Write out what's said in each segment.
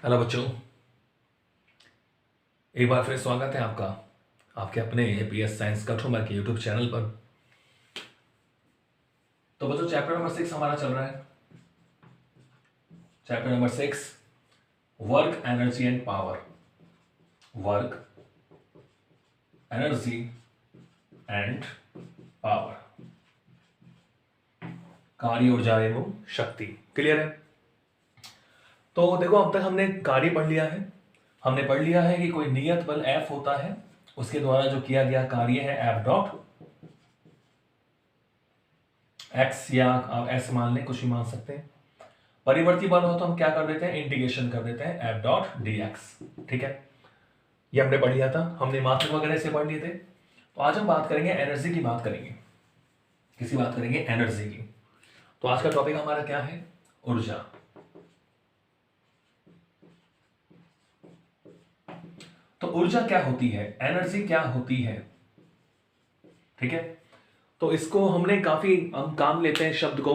Hello बच्चों, एक बार फिर स्वागत है आपका आपके अपने एपीएस साइंस कठोमर के यूट्यूब चैनल पर। तो बच्चों, चैप्टर नंबर 6 हमारा चल रहा है। Chapter number 6, work, energy and power. Work, energy and power, कार्य, ऊर्जा एवं शक्ति। क्लियर है? तो देखो, अब तक हमने कार्य पढ़ लिया है। हमने पढ़ लिया है कि कोई नियत बल F होता है, उसके द्वारा जो किया गया कार्य है F डॉट एक्स, या आप एस मान लें, कुछ भी मान सकते हैं। परिवर्ती बल हो तो हम क्या कर देते हैं, इंटीग्रेशन कर देते हैं एफ डॉट डी एक्स। ठीक है, ये हमने पढ़ लिया था, हमने मात्रक वगैरह से पढ़ लिए थे। तो आज हम बात करेंगे एनर्जी की, बात करेंगे किसी बात करेंगे एनर्जी की। तो आज का टॉपिक हमारा क्या है, ऊर्जा। तो ऊर्जा क्या होती है, एनर्जी क्या होती है। ठीक है, तो इसको हमने काफी हम काम लेते हैं शब्द को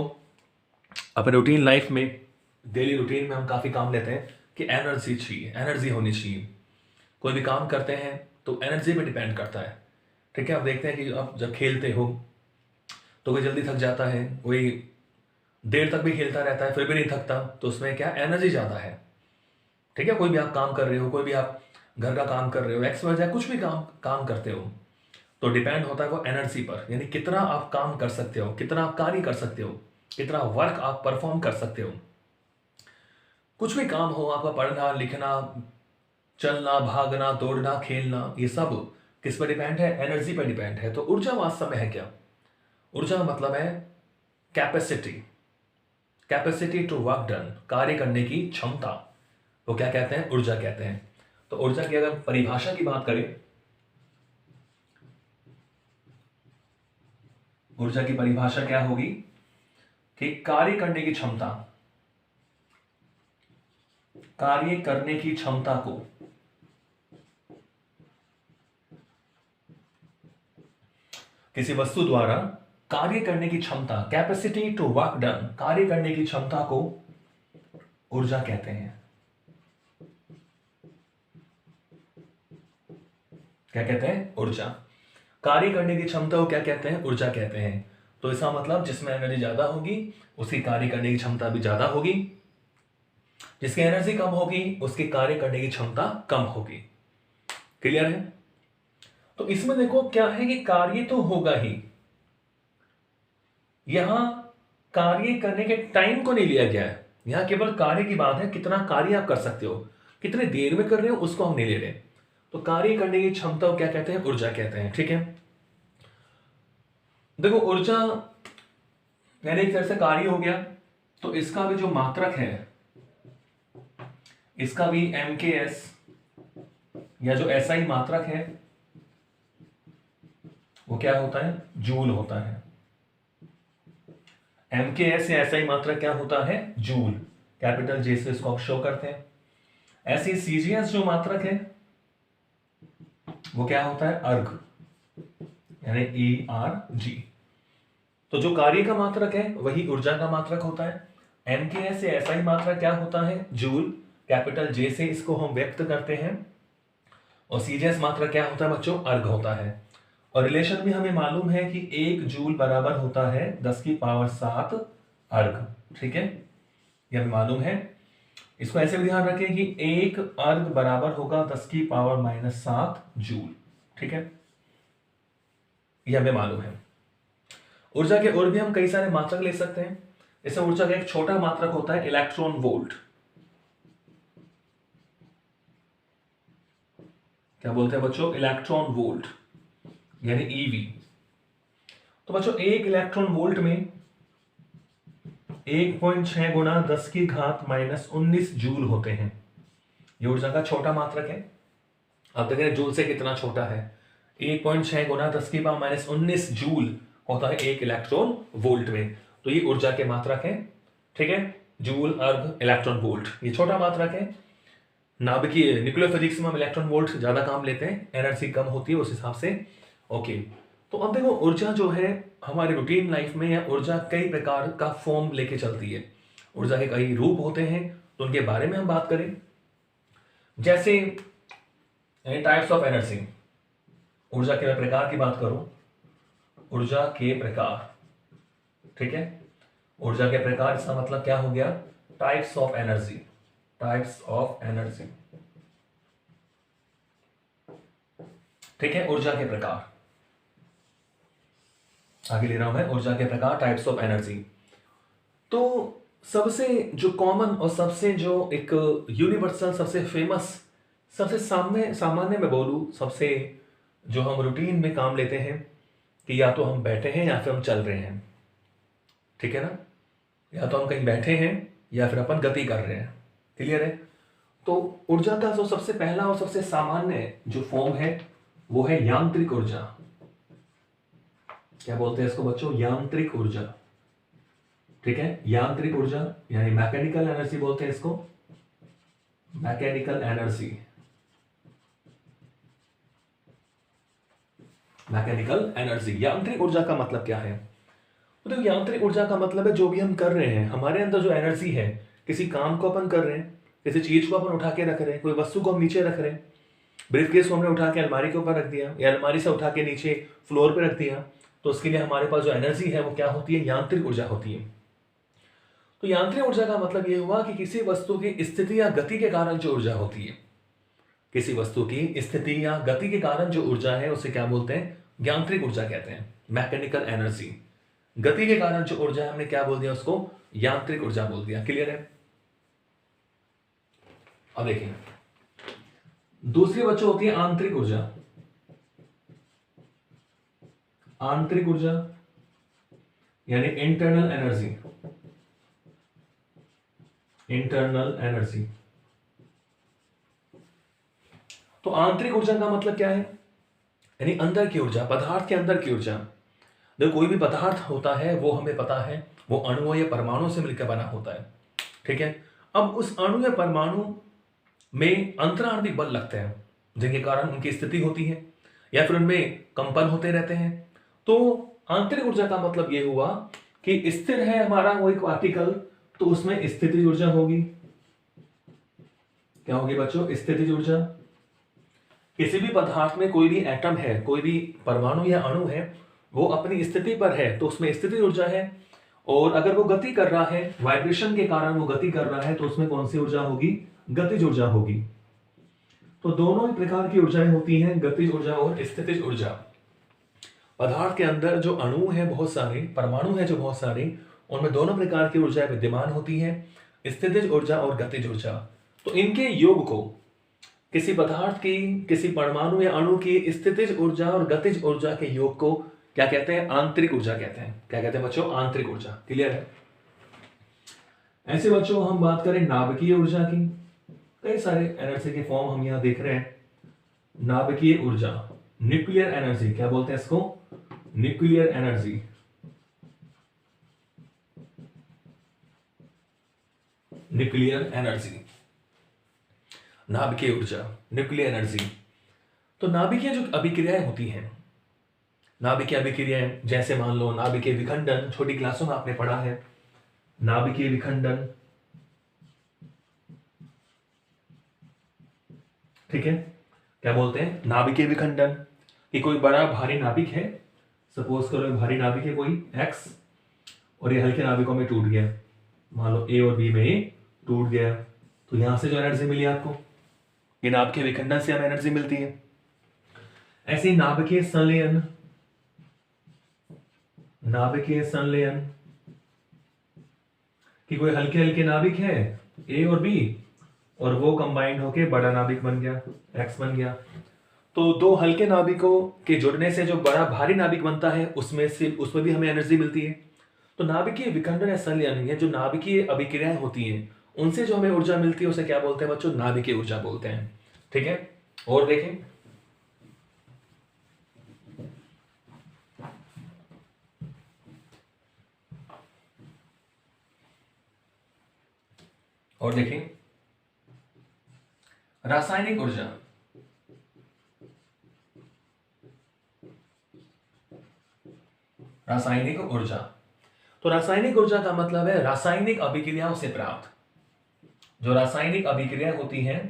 अपने रूटीन लाइफ में, डेली रूटीन में हम काफी काम लेते हैं कि एनर्जी चाहिए, एनर्जी होनी चाहिए। कोई भी काम करते हैं तो एनर्जी पे डिपेंड करता है। ठीक है, आप देखते हैं कि आप जब खेलते हो तो कोई जल्दी थक जाता है, कोई देर तक भी खेलता रहता है फिर भी नहीं थकता, तो उसमें क्या एनर्जी ज़्यादा है। ठीक है, कोई भी आप काम कर रहे हो, कोई भी आप घर का काम कर रहे हो, एक्स वजह कुछ भी काम काम करते हो, तो डिपेंड होता है वो एनर्जी पर, यानी कितना आप काम कर सकते हो, कितना आप कार्य कर सकते हो, कितना वर्क आप परफॉर्म कर सकते हो। कुछ भी काम हो, आपका पढ़ना, लिखना, चलना, भागना, दौड़ना, खेलना, ये सब किस पर डिपेंड है, एनर्जी पर डिपेंड है। तो ऊर्जा वास्तव में है क्या, ऊर्जा मतलब है capacity, capacity to work done, कार्य करने की क्षमता, वो क्या कहते हैं, ऊर्जा कहते हैं। तो ऊर्जा की अगर परिभाषा की बात करें, ऊर्जा की परिभाषा क्या होगी कि कार्य करने की क्षमता, कार्य करने की क्षमता को किसी वस्तु द्वारा कार्य करने की क्षमता, कैपेसिटी टू वर्क डन, कार्य करने की क्षमता को ऊर्जा कहते हैं। क्या कहते हैं, ऊर्जा। कार्य करने की क्षमता को क्या कहते हैं, ऊर्जा कहते हैं। तो इसका मतलब जिसमें एनर्जी ज्यादा होगी उसकी कार्य करने की क्षमता भी ज्यादा होगी, जिसकी एनर्जी कम होगी उसकी कार्य करने की क्षमता कम होगी। क्लियर है? तो इसमें देखो क्या है कि कार्य तो होगा ही, यहां कार्य करने के टाइम को नहीं लिया गया है, यहां केवल कार्य की बात है, कितना कार्य आप कर सकते हो, कितने देर में कर रहे हो उसको हम नहीं ले रहे। तो कार्य करने की क्षमता को क्या कहते हैं, ऊर्जा कहते हैं। ठीक है, देखो ऊर्जा यानी एक तरह से कार्य हो गया, तो इसका भी जो मात्रक है, इसका भी एम के एस या जो एसआई मात्रक है वो क्या होता है, जूल होता है। एम के एस या एसआई मात्रक क्या होता है, जूल, कैपिटल जे से इसको शो करते हैं। ऐसी सीजीएस जो मात्रक है वो क्या होता है, अर्ग, यानी ई आर जी। तो जो कार्य का मात्रक है वही ऊर्जा का मात्रक होता है। एम के एस या एसआई मात्रक क्या होता है, जूल, कैपिटल जे से इसको हम व्यक्त करते हैं। और सीजीएस मात्रक क्या होता है बच्चों, अर्ग होता है। और रिलेशन भी हमें मालूम है कि 1 जूल बराबर होता है 10 की पावर 7 अर्ग। ठीक है, ये हमें मालूम है। इसको ऐसे भी ध्यान रखें कि 1 अर्ग बराबर होगा 10 की पावर -7 जूल। ठीक है, ये हमें मालूम है। ऊर्जा के और भी हम कई सारे मात्रक ले सकते हैं। जैसे ऊर्जा का एक छोटा मात्रक होता है इलेक्ट्रॉन वोल्ट। क्या बोलते हैं बच्चों, इलेक्ट्रॉन वोल्ट, यानी ईवी। तो बच्चों 1 इलेक्ट्रॉन वोल्ट में 1.6 गुणा 10 की घात -19 जूल होते हैं। ये ऊर्जा का छोटा मात्रक है। अब देखें जूल से कितना छोटा है, 1.6 गुणा 10 की पावर -19 जूल होता है 1 इलेक्ट्रॉन वोल्ट में। तो ये ऊर्जा के मात्रक है। ठीक है, जूल, अर्ग, इलेक्ट्रॉन वोल्ट, ये छोटा मात्रक है। नाभिकीय न्यूक्लियर फिजिक्स में हम इलेक्ट्रॉन वोल्ट ज्यादा काम लेते हैं, एनर्जी कम होती है उस हिसाब से। ओके, तो अब देखो ऊर्जा जो है हमारे रूटीन लाइफ में, या ऊर्जा कई प्रकार का फॉर्म लेके चलती है। ऊर्जा के कई रूप होते हैं, तो उनके बारे में हम बात करें। जैसे टाइप्स ऑफ एनर्जी, ऊर्जा के प्रकार की बात करूं, ऊर्जा के प्रकार, ठीक है, ऊर्जा के प्रकार, इसका मतलब क्या हो गया, types of energy, types of energy, ठीक है, ऊर्जा के प्रकार, आगे ले रहा हूं मैं, ऊर्जा के प्रकार, टाइप्स ऑफ एनर्जी। तो सबसे जो कॉमन और सबसे जो एक यूनिवर्सल, सबसे फेमस, सबसे सामान्य में बोलूं, सबसे जो हम रूटीन में काम लेते हैं कि या तो हम बैठे हैं या फिर हम चल रहे हैं, ठीक है ना, या तो हम कहीं बैठे हैं या फिर अपन गति कर रहे हैं, क्लियर है। तो ऊर्जा का जो सबसे पहला और सबसे सामान्य जो फॉर्म है वो है यांत्रिक ऊर्जा। क्या बोलते हैं इसको बच्चों, यांत्रिक ऊर्जा, ठीक है, यांत्रिक ऊर्जा यानी मैकेनिकल एनर्जी बोलते हैं इसको, मैकेनिकल एनर्जी, मैकेनिकल एनर्जी। यांत्रिक ऊर्जा का मतलब क्या है, तो यांत्रिक ऊर्जा का मतलब है जो भी हम कर रहे हैं, हमारे अंदर जो एनर्जी है, किसी काम को अपन कर रहे हैं, किसी चीज को अपन उठा के रख रहे हैं, कोई वस्तु को हम नीचे रख रहे हैं, ब्रीफकेस को हमने उठा के अलमारी के ऊपर रख दिया या अलमारी से उठा के नीचे फ्लोर पे रख दिया, तो उसके लिए हमारे पास जो एनर्जी है वो क्या होती है, यांत्रिक ऊर्जा होती है। तो यांत्रिक ऊर्जा का मतलब ये हुआ कि किसी वस्तु की स्थिति या गति के कारण जो ऊर्जा होती है, किसी वस्तु की स्थिति या गति के कारण जो ऊर्जा है उसे क्या बोलते हैं, यांत्रिक ऊर्जा कहते हैं, मैकेनिकल एनर्जी। गति के कारण जो ऊर्जा है हमने क्या बोल दिया उसको, यांत्रिक ऊर्जा बोल दिया, क्लियर है। अब देखिए दूसरी बच्चों होती है आंतरिक ऊर्जा। आंतरिक ऊर्जा यानी इंटरनल एनर्जी, इंटरनल एनर्जी। तो आंतरिक ऊर्जा का मतलब क्या है, यानी अंदर की ऊर्जा, पदार्थ के अंदर की ऊर्जा। देखो कोई भी पदार्थ होता है वो हमें पता है वो अणुओं या परमाणु से मिलकर बना होता है, ठीक है। अब उस अणु या परमाणु में अंतराण्विक बल लगते हैं जिनके कारण उनकी स्थिति होती है या फिर उनमें कंपन होते रहते हैं। तो आंतरिक ऊर्जा का मतलब यह हुआ कि स्थिर है हमारा वो एक पार्टिकल, तो उसमें स्थितिज ऊर्जा होगी। क्या होगी बच्चों, स्थितिज ऊर्जा। किसी भी पदार्थ में कोई भी एटम है, कोई भी परमाणु या अणु है, वो अपनी स्थिति पर है तो उसमें स्थितिज ऊर्जा है, और अगर वो गति कर रहा है, वाइब्रेशन के कारण वो गति कर रहा है, तो उसमें कौन सी ऊर्जा होगी, गतिज ऊर्जा होगी। तो दोनों ही प्रकार की ऊर्जाएं होती हैं, गतिज ऊर्जा और स्थितिज ऊर्जा। पदार्थ के अंदर जो अणु है बहुत सारे, परमाणु है जो बहुत सारे, उनमें दोनों प्रकार की ऊर्जाएं विद्यमान होती हैं, स्थितिज ऊर्जा और गतिज ऊर्जा। तो इनके योग को, किसी पदार्थ की, किसी परमाणु या अणु की स्थितिज ऊर्जा और गतिज ऊर्जा के योग को क्या कहते हैं, आंतरिक ऊर्जा कहते हैं। क्या कहते हैं बच्चों, आंतरिक ऊर्जा, क्लियर है। ऐसे बच्चों हम बात करें नाभिकीय ऊर्जा की, कई सारे एनर्जी के फॉर्म हम यहां देख रहे हैं। नाभिकीय ऊर्जा, न्यूक्लियर एनर्जी, क्या बोलते हैं इसको, न्यूक्लियर एनर्जी। न्यूक्लियर एनर्जी, नाभिकीय ऊर्जा, न्यूक्लियर एनर्जी। तो नाभिकीय जो अभिक्रियाएं होती हैं, नाभिकीय अभिक्रियाएं, जैसे मान लो नाभिकीय विखंडन, छोटी क्लासों में आपने पढ़ा है, नाभिकीय विखंडन, ठीक है। क्या बोलते हैं, नाभिकीय विखंडन, कि कोई बड़ा भारी नाभिक है, सपोज करो भारी नाभिक है कोई एक्स, और ये हल्के नाभिकों में टूट गया, मान लो ए और बी में ये टूट गया, तो यहां से जो एनर्जी मिली आपको, ये नाभिकीय विखंडन से हमें एनर्जी मिलती है। ऐसे नाभिकीय संलयन, नाभिकीय संलयन, कि कोई हल्के हल्के नाभिक है ए और बी, और वो कंबाइंड होके बड़ा नाभिक बन गया, एक्स बन गया। तो दो हल्के नाभिकों के जुड़ने से जो बड़ा भारी नाभिक बनता है, उसमें भी हमें एनर्जी मिलती है। तो नाभिकीय विखंडन या संलयन, ये जो नाभिकीय अभिक्रियाएं होती हैं उनसे जो हमें ऊर्जा मिलती है उसे क्या बोलते हैं बच्चों, नाभिकीय ऊर्जा बोलते हैं, ठीक है। और देखें, और देखें रासायनिक ऊर्जा, रासायनिक ऊर्जा। तो रासायनिक ऊर्जा का मतलब है रासायनिक अभिक्रियाओं से प्राप्त, जो रासायनिक अभिक्रिया होती हैं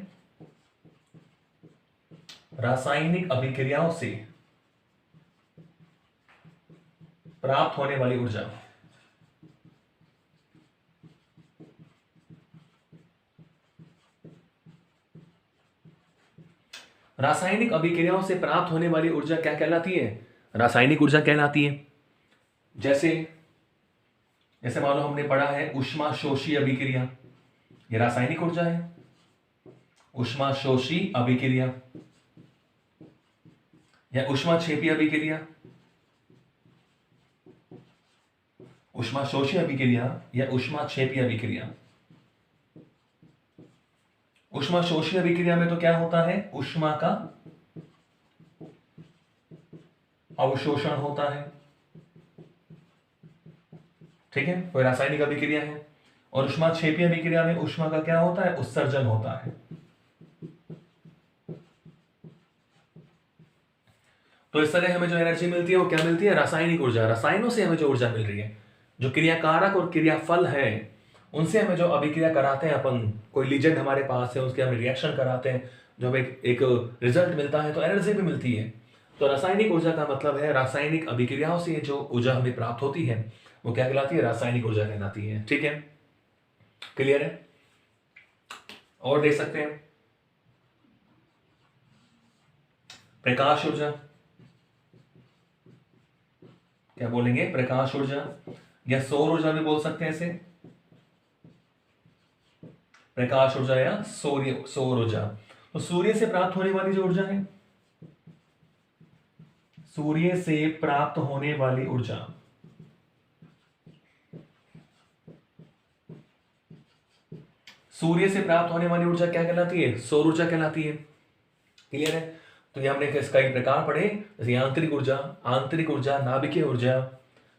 रासायनिक अभिक्रियाओं से प्राप्त होने वाली ऊर्जा। रासायनिक अभिक्रियाओं से प्राप्त होने वाली ऊर्जा क्या कहलाती है? रासायनिक ऊर्जा कहलाती है। जैसे जैसे मान लो हमने पढ़ा है ऊष्माशोषी अभिक्रिया, ये रासायनिक ऊर्जा है। ऊष्माशोषी अभिक्रिया या ऊष्माक्षेपी अभिक्रिया, ऊष्माशोषी अभिक्रिया या ऊष्माक्षेपी अभिक्रिया। ऊष्माशोषी अभिक्रिया में तो क्या होता है, ऊष्मा का अवशोषण होता है, ठीक है, कोई रासायनिक अभिक्रिया है। और ऊष्माक्षेपी अभिक्रिया में ऊष्मा का क्या होता है, उत्सर्जन होता है। तो इस तरह हमें जो एनर्जी मिलती है वो क्या मिलती है, रासायनिक ऊर्जा। रसायनों से हमें जो ऊर्जा मिल रही है, जो क्रियाकारक और क्रियाफल है उनसे हमें जो अभिक्रिया कराते हैं अपन, कोई लीजेंड हमारे पास है उसके हम रिएक्शन कराते हैं, जो हमें एक रिजल्ट मिलता है तो एनर्जी भी मिलती है। तो रासायनिक ऊर्जा का मतलब है रासायनिक अभिक्रियाओं से जो ऊर्जा हमें प्राप्त होती है वो क्या कहलाती है, रासायनिक ऊर्जा कहलाती है। ठीक है, क्लियर है? और देख सकते हैं प्रकाश ऊर्जा, क्या बोलेंगे, प्रकाश ऊर्जा या सौर ऊर्जा भी बोल सकते हैं इसे। प्रकाश ऊर्जा या सौर ऊर्जा। तो सूर्य से प्राप्त होने वाली जो ऊर्जा है, सूर्य से प्राप्त होने वाली ऊर्जा, सूर्य से प्राप्त होने वाली ऊर्जा क्या कहलाती है, सौर ऊर्जा कहलाती है। क्लियर है? तो ये हमने इसका कई प्रकार पढ़े, जैसे आंतरिक ऊर्जा, नाभिकीय ऊर्जा,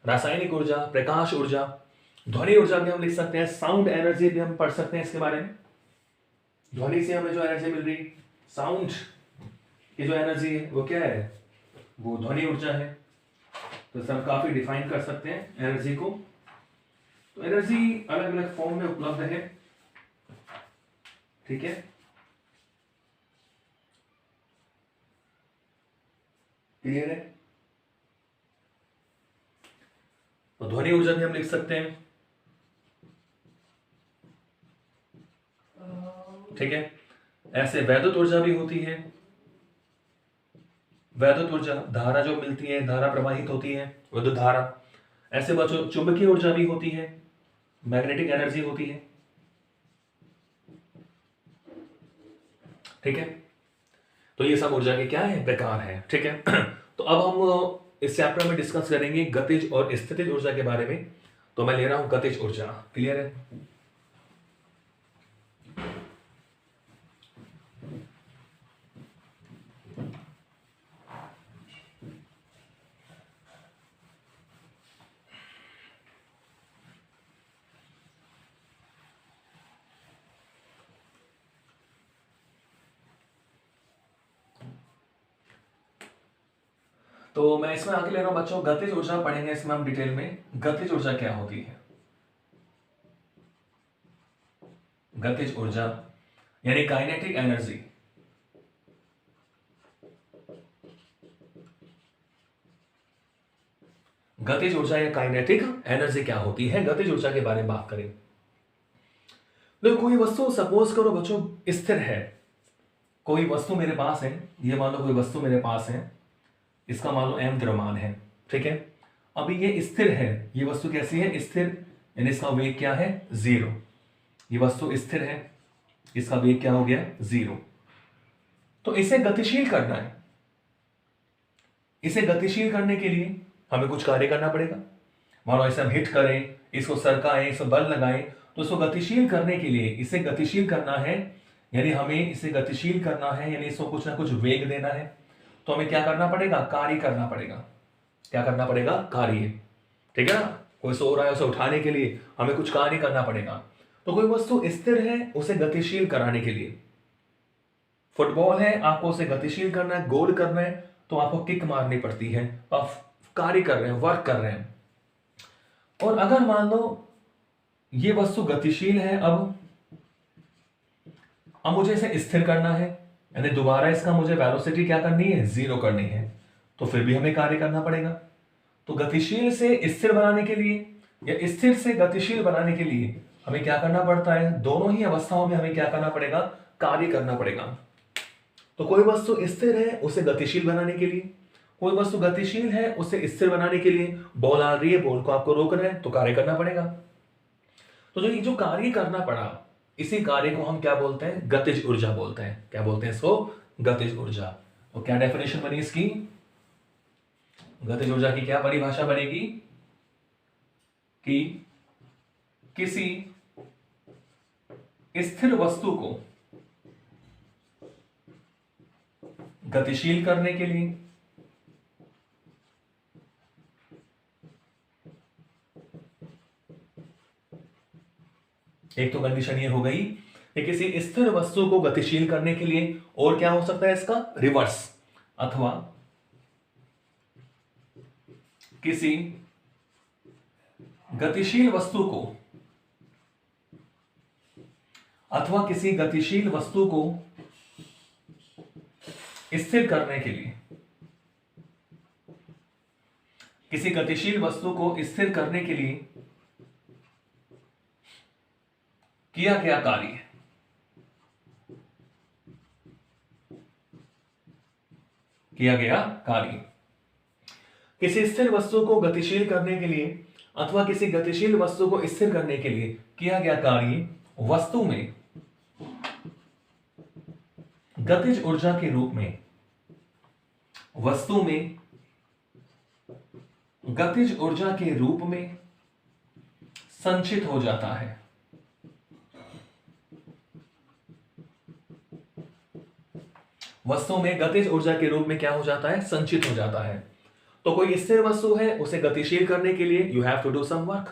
रासायनिक ऊर्जा, प्रकाश ऊर्जा, ध्वनि ऊर्जा भी हम लिख सकते हैं, साउंड एनर्जी भी हम पढ़ सकते हैं इसके बारे में। ध्वनि से हमें जो एनर्जी मिल रही, साउंड की जो एनर्जी है वो क्या है, वो ध्वनि ऊर्जा है। तो इससे हम काफी डिफाइन कर सकते हैं एनर्जी को। तो एनर्जी अलग अलग फॉर्म में उपलब्ध है, ठीक है। क्लियर है? तो ध्वनि ऊर्जा भी हम लिख सकते हैं, ठीक है। ऐसे वैद्युत ऊर्जा भी होती है, वैद्युत ऊर्जा धारा जो मिलती है, धारा प्रवाहित होती है, विद्युत धारा। ऐसे बच्चों चुंबकीय ऊर्जा भी होती है, मैग्नेटिक एनर्जी होती है, ठीक है। तो ये सब ऊर्जा के क्या है, प्रकार है, ठीक है। तो अब हम इस चैप्टर में डिस्कस करेंगे गतिज और स्थितिज ऊर्जा के बारे में। तो मैं ले रहा हूं गतिज ऊर्जा। क्लियर है? तो मैं इसमें आगे ले रहा हूं बच्चों, गतिज ऊर्जा पढ़ेंगे इसमें हम डिटेल में। गतिज ऊर्जा क्या होती है? गतिज ऊर्जा यानी काइनेटिक एनर्जी। गतिज ऊर्जा या काइनेटिक एनर्जी क्या होती है, गतिज ऊर्जा के बारे में बात करें। देखो कोई वस्तु सपोज करो बच्चों स्थिर है, कोई वस्तु मेरे पास है, ये मान लो कोई वस्तु मेरे पास है, इसका मान लो m द्रव्यमान है, ठीक है। अभी ये स्थिर है, ये वस्तु कैसी है, स्थिर, यानी इसका वेग क्या है, 0। ये वस्तु स्थिर है, इसका वेग क्या हो गया, 0। तो इसे गतिशील करना है, इसे गतिशील करने के लिए हमें कुछ कार्य करना पड़ेगा। मान लो इसे हम हिट करें, इसको सरकाएं, इस बल लगाएं, तो इसको गतिशील करने के लिए, इसे गतिशील करना है, यानी हमें इसे गतिशील करना है, यानी इसको कुछ ना कुछ वेग देना है। तो हमें क्या करना पड़ेगा, कार्य करना पड़ेगा। क्या करना पड़ेगा, कार्य, ठीक है ना। कोई सो रहा है, उसे उठाने के लिए हमें कुछ कार्य करना पड़ेगा। तो कोई वस्तु स्थिर है, उसे गतिशील कराने के लिए, फुटबॉल है, आपको उसे गतिशील करना है, गोल करना है, तो आपको किक मारनी पड़ती है, आप कार्य कर रहे हैं, वर्क कर रहे हैं। और अगर मान लो ये वस्तु गतिशील है, अब मुझे इसे स्थिर करना है, यानी दोबारा इसका मुझे वेलोसिटी क्या करनी है, जीरो करनी है, तो फिर भी हमें कार्य करना पड़ेगा। तो गतिशील से स्थिर बनाने के लिए या स्थिर से गतिशील बनाने के लिए हमें क्या करना पड़ता है, दोनों ही अवस्थाओं में हमें क्या करना पड़ेगा, कार्य करना पड़ेगा। तो कोई वस्तु स्थिर है उसे गतिशील बनाने के लिए, कोई वस्तु गतिशील है उसे स्थिर बनाने के लिए बॉल आ रही है, बॉल को आपको रोकना है तो कार्य करना पड़ेगा। तो जो कार्य करना पड़ा, इसी कार्य को हम क्या बोलते हैं, गतिज ऊर्जा बोलते हैं। क्या बोलते हैं इसको, गतिज ऊर्जा। तो क्या डेफिनेशन बनी इसकी, गतिज ऊर्जा की क्या परिभाषा बनेगी कि किसी स्थिर वस्तु को गतिशील करने के लिए एक तो कंडीशन ये हो गई कि किसी स्थिर वस्तु को गतिशील करने के लिए, और क्या हो सकता है इसका रिवर्स, अथवा किसी गतिशील वस्तु को स्थिर करने के लिए, किसी गतिशील वस्तु को स्थिर करने के लिए किया गया कार्य, किसी स्थिर वस्तु को गतिशील करने के लिए अथवा किसी गतिशील वस्तु को स्थिर करने के लिए किया गया कार्य वस्तु में गतिज ऊर्जा के रूप में, गतिज ऊर्जा के रूप में संचित हो जाता है। वस्तु में गतिज ऊर्जा के रूप में क्या हो जाता है, संचित हो जाता है। तो कोई स्थिर वस्तु है उसे गतिशील करने के लिए you have to do some work,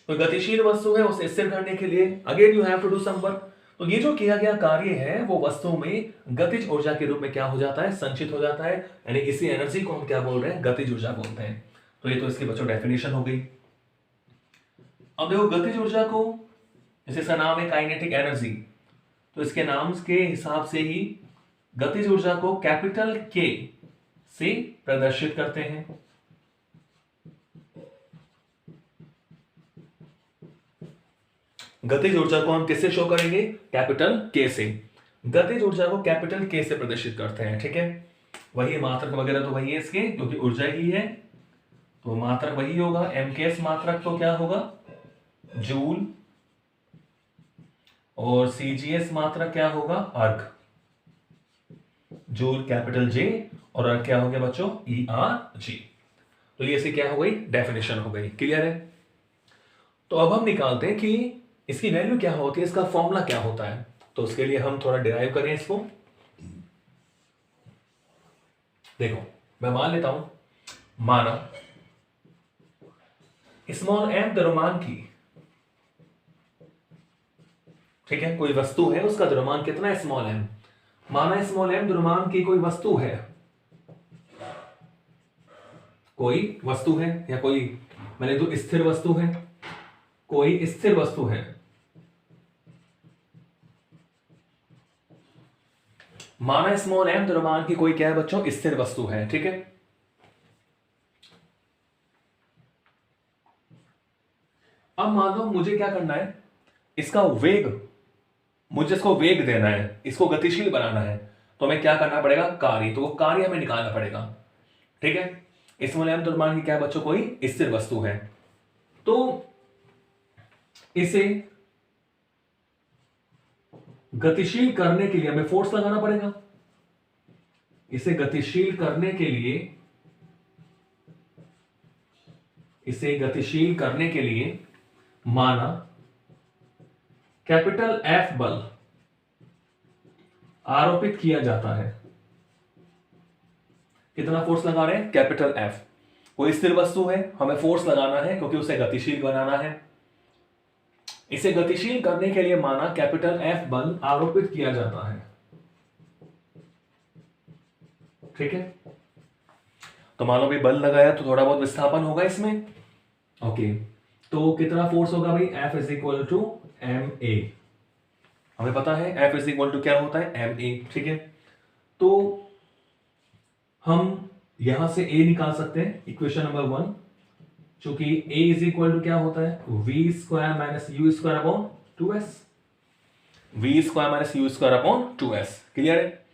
कोई गतिशील वस्तु है उसे स्थिर करने के लिए again you have to do some work. तो ये जो किया गया कार्य है वो वस्तु में गतिज ऊर्जा के रूप में क्या हो जाता है, संचित हो जाता है। यानी इसी एनर्जी को हम क्या बोल रहे हैं, गतिज ऊर्जा बोलते हैं। तो ये तो इसकी बच्चों डेफिनेशन हो गई। अब देखो गतिज ऊर्जा को, जैसे इसका नाम है काइनेटिक एनर्जी, तो इसके नाम के हिसाब से ही गतिज ऊर्जा को कैपिटल के से प्रदर्शित करते हैं। गतिज ऊर्जा को हम किससे शो करेंगे, कैपिटल के से। गतिज ऊर्जा को कैपिटल के से प्रदर्शित करते हैं, ठीक है। वही मात्रक वगैरह तो वही है इसके, क्योंकि ऊर्जा ही है तो मात्रक वही होगा। एमकेएस मात्रक तो क्या होगा, जूल, और सीजीएस मात्रक क्या होगा, अर्ग। जूल कैपिटल जे और अर्ग क्या हो गया बच्चों, ERG। तो ये ऐसे क्या हो गई, डेफिनेशन हो गई। क्लियर है। तो अब हम निकालते हैं कि इसकी वैल्यू क्या होती है, इसका फॉर्मूला क्या होता है। तो उसके लिए हम थोड़ा डिराइव करें इसको। देखो मैं मान लेता हूं, माना स्मॉल m द्रव्यमान की, ठीक है, कोई वस्तु है उसका द्रव्यमान कितना है, स्मॉल m। माना स्मॉल m द्रव्यमान की कोई वस्तु है, या कोई मैंने तो स्थिर वस्तु है, कोई स्थिर वस्तु है। माना स्मॉल m द्रव्यमान की कोई क्या है बच्चों, स्थिर वस्तु है, ठीक है। अब मान लो मुझे क्या करना है, इसका वेग, मुझे इसको वेग देना है, इसको गतिशील बनाना है, तो हमें क्या करना पड़ेगा, कार्य। तो वो कार्य हमें निकालना पड़ेगा, ठीक है। स्मॉल m द्रव्यमान की क्या है बच्चों, कोई स्थिर वस्तु है, तो इसे गतिशील करने के लिए हमें फोर्स लगाना पड़ेगा। इसे गतिशील करने के लिए माना कैपिटल F बल आरोपित किया जाता है। कितना फोर्स लगा रहे हैं, कैपिटल F। कोई स्थिर वस्तु है, हमें फोर्स लगाना है क्योंकि उसे गतिशील बनाना है। इसे गतिशील करने के लिए माना कैपिटल F बल आरोपित किया जाता है, ठीक है। तो मान लो भी बल लगाया तो थोड़ा बहुत विस्थापन होगा इसमें, ओके। तो कितना फोर्स होगा भाई, F is equal to ma। हमें पता है F इज इक्वल टू क्या होता है, ma, ठीक है। तो हम यहां से a निकाल सकते हैं, इक्वेशन नंबर 1, चूंकि a इज इक्वल टू क्या होता है, v square minus you square upon 2s, v square minus you square upon 2s। Clear है?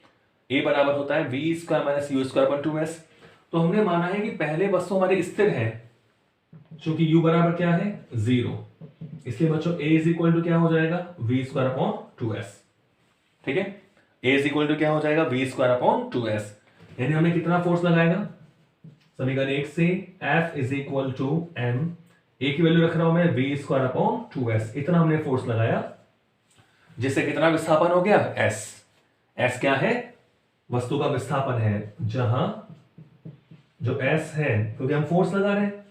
a बराबर होता है v square minus you square upon 2s। तो हमने माना है कि पहले वस्तु हमारी स्थिर है, चूंकि u बराबर क्या है 0, इसलिए बच्चों a इज इक्वल टू क्या हो जाएगा, v स्क्वायर अपॉन 2s। ठीक है, a इज इक्वल टू क्या हो जाएगा, v स्क्वायर अपॉन 2s। यानी हमें कितना फोर्स लगाएगा, समीकरण 1 से F is equal to m, a की वैल्यू रख रहा हूं मैं v स्क्वायर अपॉन 2s, इतना हमने फोर्स लगाया, जिससे कितना विस्थापन हो गया, s। s क्या है, वस्तु का विस्थापन है, जहां जो s है, क्योंकि हम फोर्स लगा रहे हैं,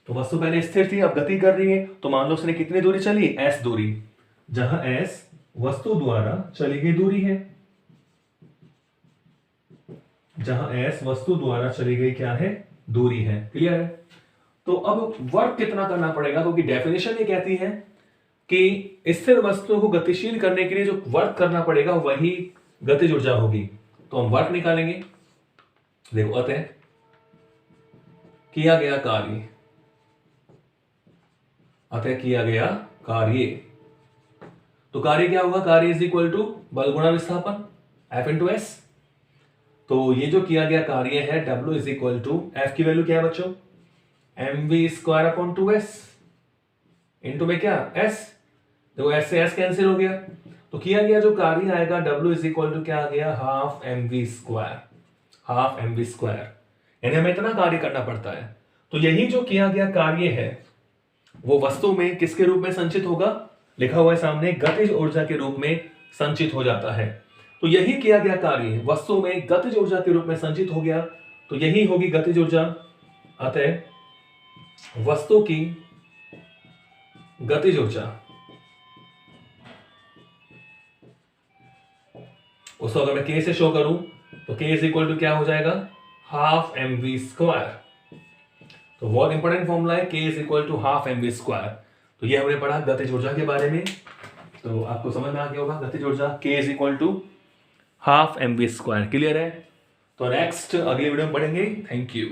तो वस्तु पहले स्थिर थी, अब गति कर रही है, तो मान लो उसने कितनी दूरी चली, s दूरी, जहां s वस्तु द्वारा चली गई दूरी है, जहां s वस्तु द्वारा चली गई क्या है, दूरी है। क्लियर है? तो अब वर्क कितना करना पड़ेगा, क्योंकि डेफिनेशन ये कहती है कि स्थिर वस्तु को गतिशील करने के लिए जो वर्क करना पड़ेगा वही गतिज ऊर्जा होगी। तो हम वर्क निकालेंगे। देखो, अतः किया गया कार्य, अतः किया गया कार्य, तो कार्य क्या होगा, कार्य इज इक्वल टू बल गुणा विस्थापन F इंटू एस। तो ये जो किया गया कार्य है W is equal to F की वैल्यू क्या है बच्चों, mv square upon 2s into में क्या s, देखो s से s कैंसिल हो गया, तो किया गया जो कार्य आएगा W इज इक्वल टू क्या आ गया, half mv square, half mv square, यानी हमें इतना कार्य करना पड़ता है। तो यही जो किया गया कार्य है वो वस्तु में किसके रूप में संचित होगा, लिखा हुआ है सामने, गतिज ऊर्जा के रूप में संचित हो जाता है। तो यही किया गया कार्य वस्तु में गतिज ऊर्जा के रूप में संचित हो गया, तो यही होगी गतिज ऊर्जा। अतः वस्तु की गतिज ऊर्जा, उसको अगर मैं k से शो करूं तो k इज इक्वल टू क्या हो जाएगा, हाफ mv स्क्वायर। तो बहुत इंपॉर्टेंट फॉर्मूला है, k is equal to half mv square. तो ये हमने पढ़ा गतिज ऊर्जा के बारे में, तो आपको समझ में आ गया होगा गतिज ऊर्जा k is equal to half mv square. Clear है? तो नेक्स्ट अगले वीडियो में पढ़ेंगे। Thank you.